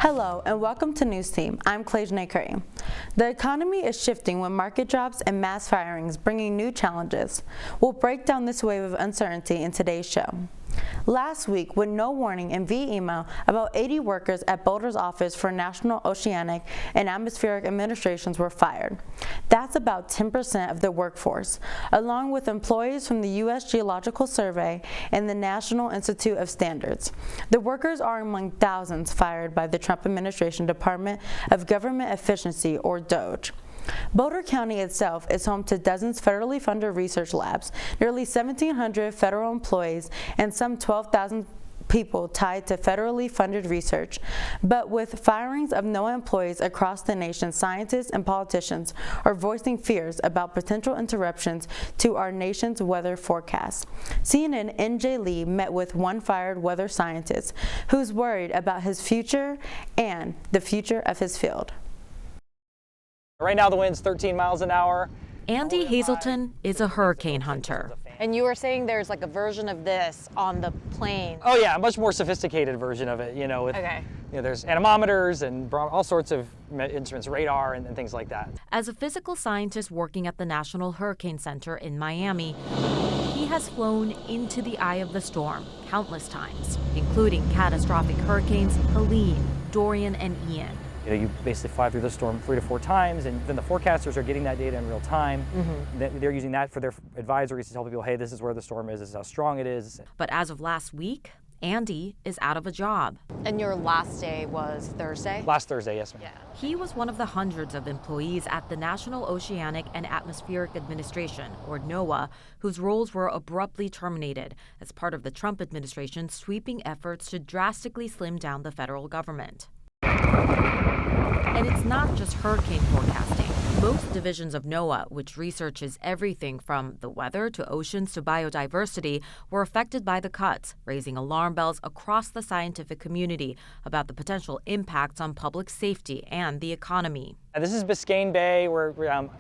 Hello and welcome to NewsTeam. I'm Kelajanae. The economy is shifting with market drops and mass firings bringing new challenges. We'll break down this wave of uncertainty in today's show. Last week, with no warning and via email, about 80 workers at Boulder's Office for National Oceanic and Atmospheric Administrations were fired. That's about 10% of the workforce, along with employees from the U.S. Geological Survey and the National Institute of Standards. The workers are among thousands fired by the Trump administration Department of Government Efficiency, or DOGE. Boulder County itself is home to dozens federally funded research labs, nearly 1,700 federal employees, and some 12,000 people tied to federally funded research. But with firings of NOAA employees across the nation, scientists and politicians are voicing fears about potential interruptions to our nation's weather forecast. CNN NJ Lee met with one fired weather scientist who's worried about his future and the future of his field. Right now the wind's 13 miles an hour. Andy Hazelton is a hurricane hunter. And you were saying there's like a version of this on the plane. Oh yeah, a much more sophisticated version of it, with, there's anemometers and all sorts of instruments, radar and things like that. As a physical scientist working at the National Hurricane Center in Miami, he has flown into the eye of the storm countless times, including catastrophic hurricanes Helene, Dorian, and Ian. You basically fly through the storm 3 to 4 times, and then the forecasters are getting that data in real time. They're using that for their advisories to tell people, hey, this is where the storm is, this is how strong it is. But as of last week, Andy is out of a job. And your last day was Thursday? Last Thursday, yes, ma'am. Yeah. He was one of the hundreds of employees at the National Oceanic and Atmospheric Administration, or NOAA, whose roles were abruptly terminated as part of the Trump administration's sweeping efforts to drastically slim down the federal government. And it's not just hurricane forecasting. Most divisions of NOAA, which researches everything from the weather to oceans to biodiversity, were affected by the cuts, raising alarm bells across the scientific community about the potential impacts on public safety and the economy. This is Biscayne Bay. We're out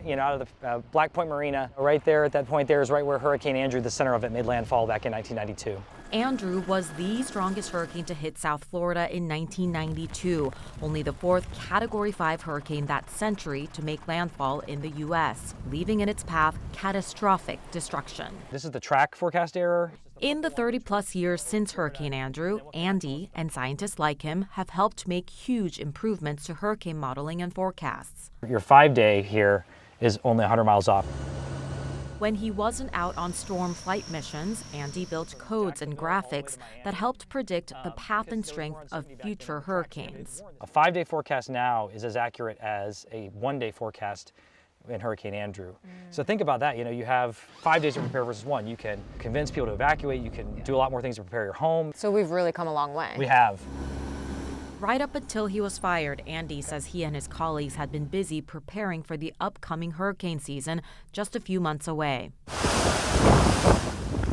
of the Black Point Marina. Right there at that point there is right where Hurricane Andrew, the center of it, made landfall back in 1992. Andrew was the strongest hurricane to hit South Florida in 1992, only the 4th Category 5 hurricane that century to make landfall in the U.S., leaving in its path catastrophic destruction. This is the track forecast error. In the 30-plus years since Hurricane Andrew, Andy and scientists like him have helped make huge improvements to hurricane modeling and forecasts. Your 5-day here is only 100 miles off. When he wasn't out on storm flight missions, Andy built codes and graphics that helped predict the path and strength of future hurricanes. A 5-day forecast now is as accurate as a 1-day forecast in Hurricane Andrew. So think about that. You have 5 days to prepare versus 1. You can convince people to evacuate. You can do a lot more things to prepare your home. So we've really come a long way. We have. Right up until he was fired, Andy says he and his colleagues had been busy preparing for the upcoming hurricane season just a few months away.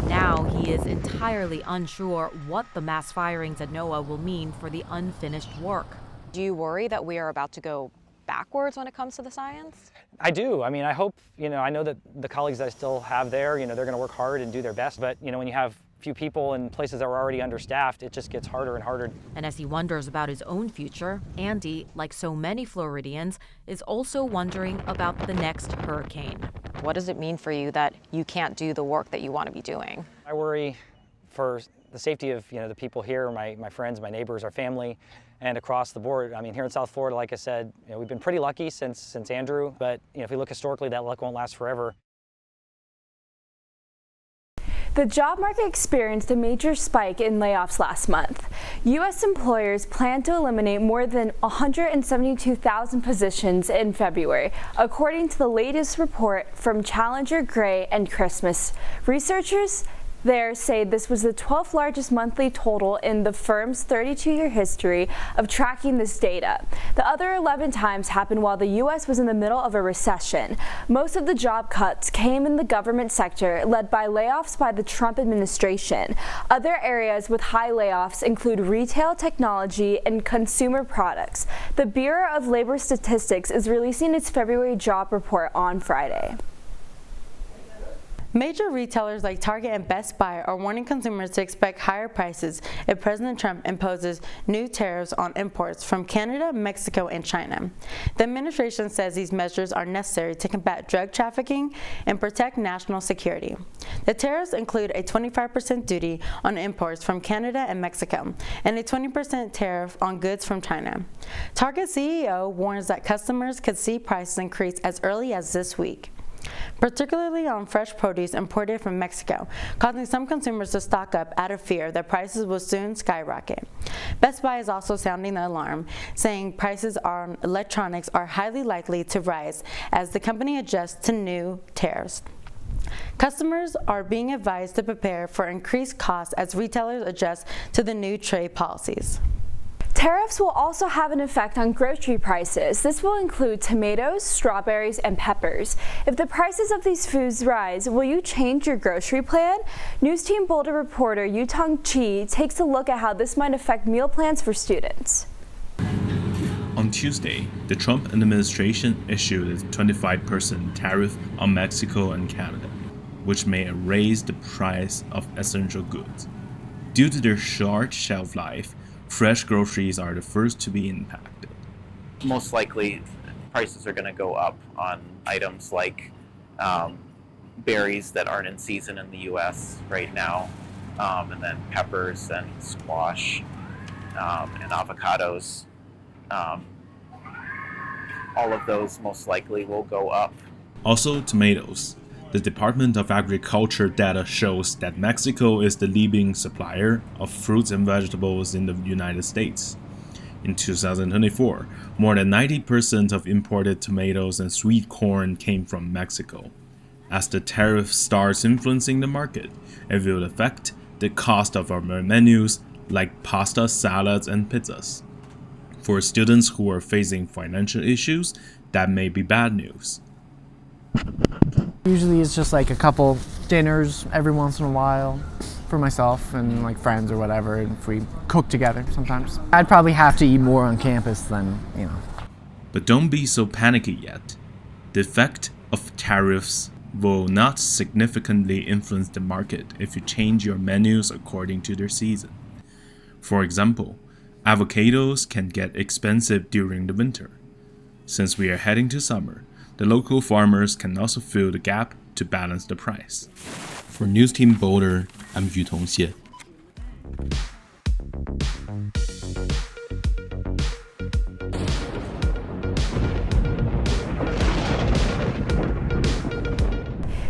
Now he is entirely unsure what the mass firings at NOAA will mean for the unfinished work. Do you worry that we are about to go backwards when it comes to the science? I do. I hope, I know that the colleagues that I still have there, they're going to work hard and do their best. But, when you have few people in places that are already understaffed, it just gets harder and harder. And as he wonders about his own future, Andy, like so many Floridians, is also wondering about the next hurricane. What does it mean for you that you can't do the work that you want to be doing? I worry for the safety of the people here, my friends, my neighbors, our family, and across the board. Here in South Florida, like I said, we've been pretty lucky since Andrew, but if we look historically, that luck won't last forever. The job market experienced a major spike in layoffs last month. U.S. employers plan to eliminate more than 172,000 positions in February, according to the latest report from Challenger Gray and Christmas. Researchers there say this was the 12th largest monthly total in the firm's 32-year history of tracking this data. The other 11 times happened while the U.S. was in the middle of a recession. Most of the job cuts came in the government sector, led by layoffs by the Trump administration. Other areas with high layoffs include retail, technology, and consumer products. The Bureau of Labor Statistics is releasing its February job report on Friday. Major retailers like Target and Best Buy are warning consumers to expect higher prices if President Trump imposes new tariffs on imports from Canada, Mexico, and China. The administration says these measures are necessary to combat drug trafficking and protect national security. The tariffs include a 25% duty on imports from Canada and Mexico, and a 20% tariff on goods from China. Target CEO warns that customers could see prices increase as early as this week, particularly on fresh produce imported from Mexico, causing some consumers to stock up out of fear that prices will soon skyrocket. Best Buy is also sounding the alarm, saying prices on electronics are highly likely to rise as the company adjusts to new tariffs. Customers are being advised to prepare for increased costs as retailers adjust to the new trade policies. Tariffs will also have an effect on grocery prices. This will include tomatoes, strawberries, and peppers. If the prices of these foods rise, will you change your grocery plan? NewsTeam Boulder reporter Yutong Chi takes a look at how this might affect meal plans for students. On Tuesday, the Trump administration issued a 25% tariff on Mexico and Canada, which may raise the price of essential goods. Due to their short shelf life, fresh groceries are the first to be impacted. Most likely, prices are going to go up on items like berries that aren't in season in the U.S. right now, and then peppers and squash and avocados. All of those most likely will go up. Also, tomatoes. The Department of Agriculture data shows that Mexico is the leading supplier of fruits and vegetables in the United States. In 2024, more than 90% of imported tomatoes and sweet corn came from Mexico. As the tariff starts influencing the market, it will affect the cost of our menus like pasta, salads, and pizzas. For students who are facing financial issues, that may be bad news. Usually it's just like a couple dinners every once in a while for myself and like friends or whatever, and if we cook together sometimes. I'd probably have to eat more on campus than, But don't be so panicky yet. The effect of tariffs will not significantly influence the market if you change your menus according to their season. For example, avocados can get expensive during the winter. Since we are heading to summer, the local farmers can also fill the gap to balance the price. For NewsTeam Boulder, I'm Yutong Xie.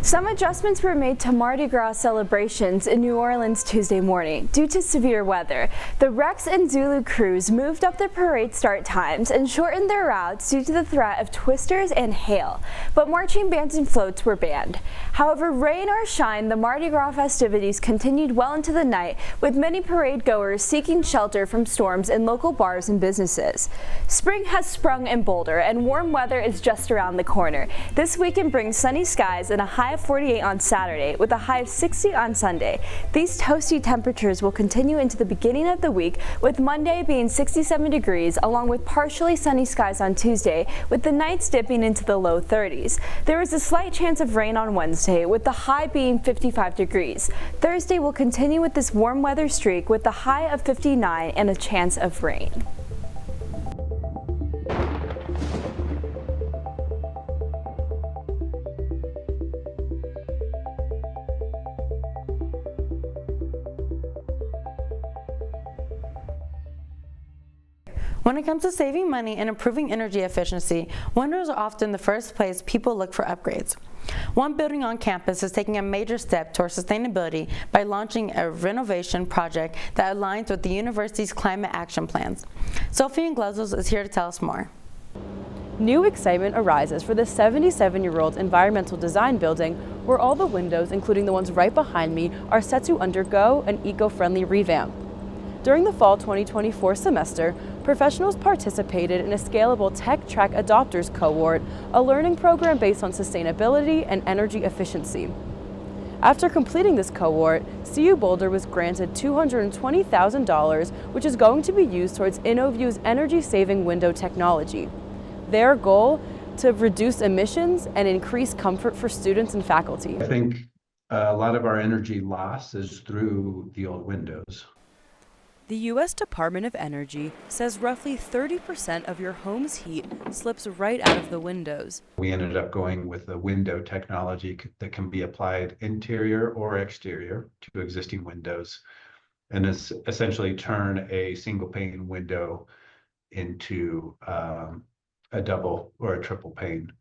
Some adjustments were made to Mardi Gras celebrations in New Orleans Tuesday morning due to severe weather. The Rex and Zulu crews moved up their parade start times and shortened their routes due to the threat of twisters and hail, but marching bands and floats were banned. However, rain or shine, the Mardi Gras festivities continued well into the night, with many parade goers seeking shelter from storms in local bars and businesses. Spring has sprung in Boulder, and warm weather is just around the corner. This weekend brings sunny skies and a high of 48 on Saturday, with a high of 60 on Sunday. These toasty temperatures will continue into the beginning of the week, with Monday being 67 degrees, along with partially sunny skies on Tuesday, with the nights dipping into the low 30s. There is a slight chance of rain on Wednesday, with the high being 55 degrees. Thursday will continue with this warm weather streak, with the high of 59 and a chance of rain. When it comes to saving money and improving energy efficiency, windows are often the first place people look for upgrades. One building on campus is taking a major step towards sustainability by launching a renovation project that aligns with the university's climate action plans. Sophie Inglesos is here to tell us more. New excitement arises for the 77-year-old environmental design building, where all the windows, including the ones right behind me, are set to undergo an eco-friendly revamp. During the fall 2024 semester, professionals participated in a scalable Tech Track Adopters Cohort, a learning program based on sustainability and energy efficiency. After completing this cohort, CU Boulder was granted $220,000, which is going to be used towards InnoView's energy-saving window technology. Their goal, to reduce emissions and increase comfort for students and faculty. I think A lot of our energy loss is through the old windows. The U.S. Department of Energy says roughly 30% of your home's heat slips right out of the windows. We ended up going with a window technology that can be applied interior or exterior to existing windows, and essentially turn a single pane window into a double or a triple pane.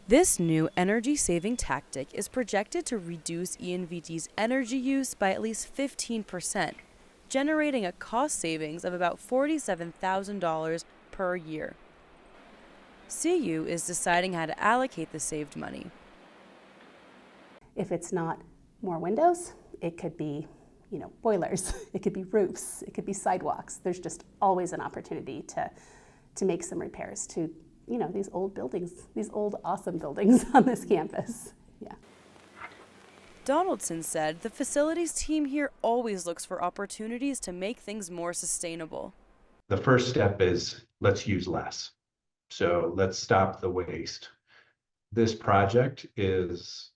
This new energy-saving tactic is projected to reduce ENVT's energy use by at least 15%, generating a cost savings of about $47,000 per year. CU is deciding how to allocate the saved money. If it's not more windows, it could be, boilers, it could be roofs, it could be sidewalks. There's just always an opportunity to make some repairs to these old buildings, these old awesome buildings on this campus. Yeah. Donaldson said the facilities team here always looks for opportunities to make things more sustainable. The first step is let's use less. So let's stop the waste. This project is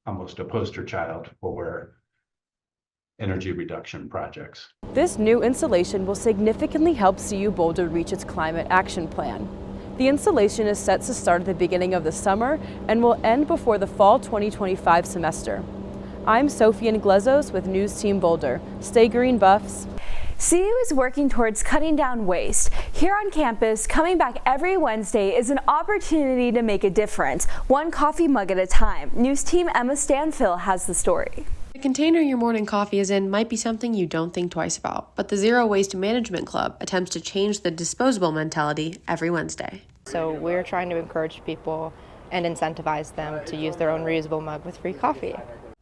almost a poster child for energy reduction projects. This new installation will significantly help CU Boulder reach its climate action plan. The installation is set to start at the beginning of the summer and will end before the fall 2025 semester. I'm Sophie Glezos with NewsTeam Boulder. Stay green, Buffs. CU is working towards cutting down waste. Here on campus, coming back every Wednesday is an opportunity to make a difference, one coffee mug at a time. NewsTeam Emma Stanfill has the story. The container your morning coffee is in might be something you don't think twice about, but the Zero Waste Management Club attempts to change the disposable mentality every Wednesday. So we're trying to encourage people and incentivize them to use their own reusable mug with free coffee.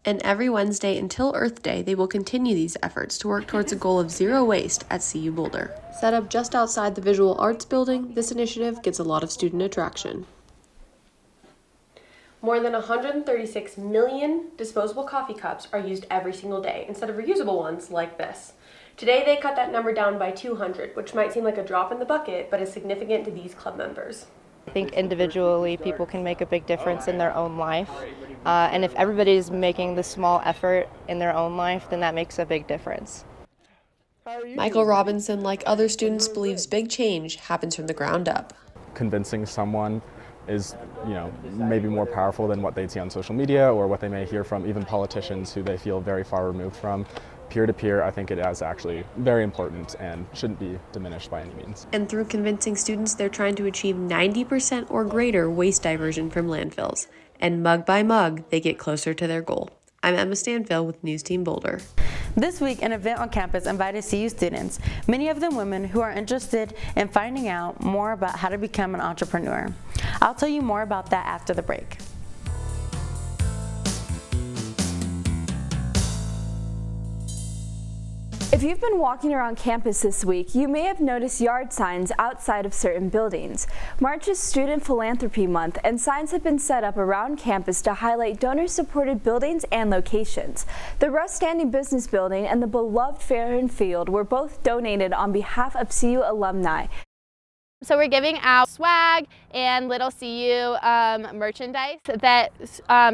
And every Wednesday until Earth Day, they will continue these efforts to work towards a goal of zero waste at CU Boulder. Set up just outside the Visual Arts Building, this initiative gets a lot of student attraction. More than 136 million disposable coffee cups are used every single day instead of reusable ones like this. Today they cut that number down by 200, which might seem like a drop in the bucket, but is significant to these club members. I think individually people can make a big difference in their own life, and if everybody's making the small effort in their own life, then that makes a big difference. Michael Robinson, like other students, believes big change happens from the ground up. Convincing someone is, maybe more powerful than what they'd see on social media or what they may hear from even politicians who they feel very far removed from. Peer-to-peer, I think it is actually very important and shouldn't be diminished by any means. And through convincing students, they're trying to achieve 90% or greater waste diversion from landfills. And mug by mug, they get closer to their goal. I'm Emma Stanfill with NewsTeam Boulder. This week, an event on campus invited CU students, many of them women who are interested in finding out more about how to become an entrepreneur. I'll tell you more about that after the break. If you've been walking around campus this week, you may have noticed yard signs outside of certain buildings. March is Student Philanthropy Month, and signs have been set up around campus to highlight donor-supported buildings and locations. The Russ Standing Business Building and the beloved Fair and Field were both donated on behalf of CU alumni. So we're giving out swag and little CU merchandise that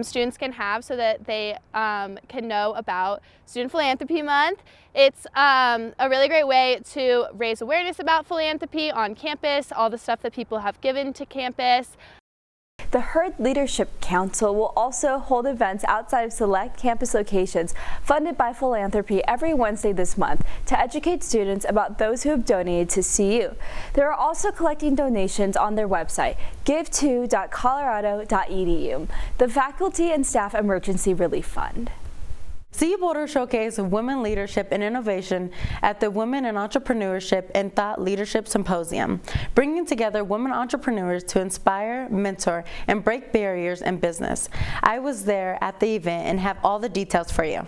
students can have so that they can know about Student Philanthropy Month. It's a really great way to raise awareness about philanthropy on campus, all the stuff that people have given to campus. The Herd Leadership Council will also hold events outside of select campus locations funded by philanthropy every Wednesday this month to educate students about those who have donated to CU. They are also collecting donations on their website, give2.colorado.edu, the Faculty and Staff Emergency Relief Fund. CU Boulder showcased women leadership and innovation at the Women in Entrepreneurship and Thought Leadership Symposium, bringing together women entrepreneurs to inspire, mentor, and break barriers in business. I was there at the event and have all the details for you.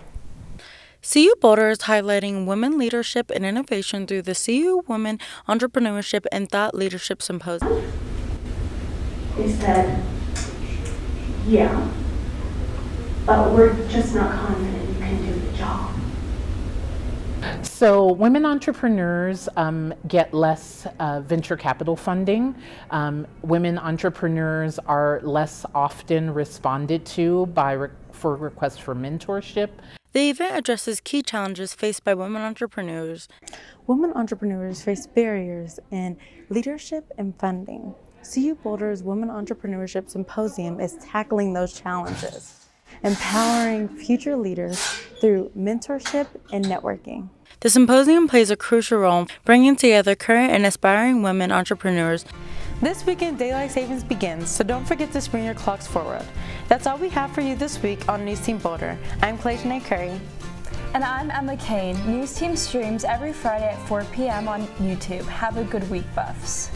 CU Boulder is highlighting women leadership and innovation through the CU Women Entrepreneurship and Thought Leadership Symposium. They said, yeah, but we're just not confident you can do the job. So women entrepreneurs get less venture capital funding. Women entrepreneurs are less often responded to for requests for mentorship. The event addresses key challenges faced by women entrepreneurs. Women entrepreneurs face barriers in leadership and funding. CU Boulder's Women Entrepreneurship Symposium is tackling those challenges, empowering future leaders through mentorship and networking. The symposium plays a crucial role in bringing together current and aspiring women entrepreneurs. This weekend, Daylight Savings begins, so don't forget to spring your clocks forward. That's all we have for you this week on NewsTeam Boulder. I'm Kelajanae Curry. And I'm Emma Cain. NewsTeam streams every Friday at 4 p.m. on YouTube. Have a good week, Buffs.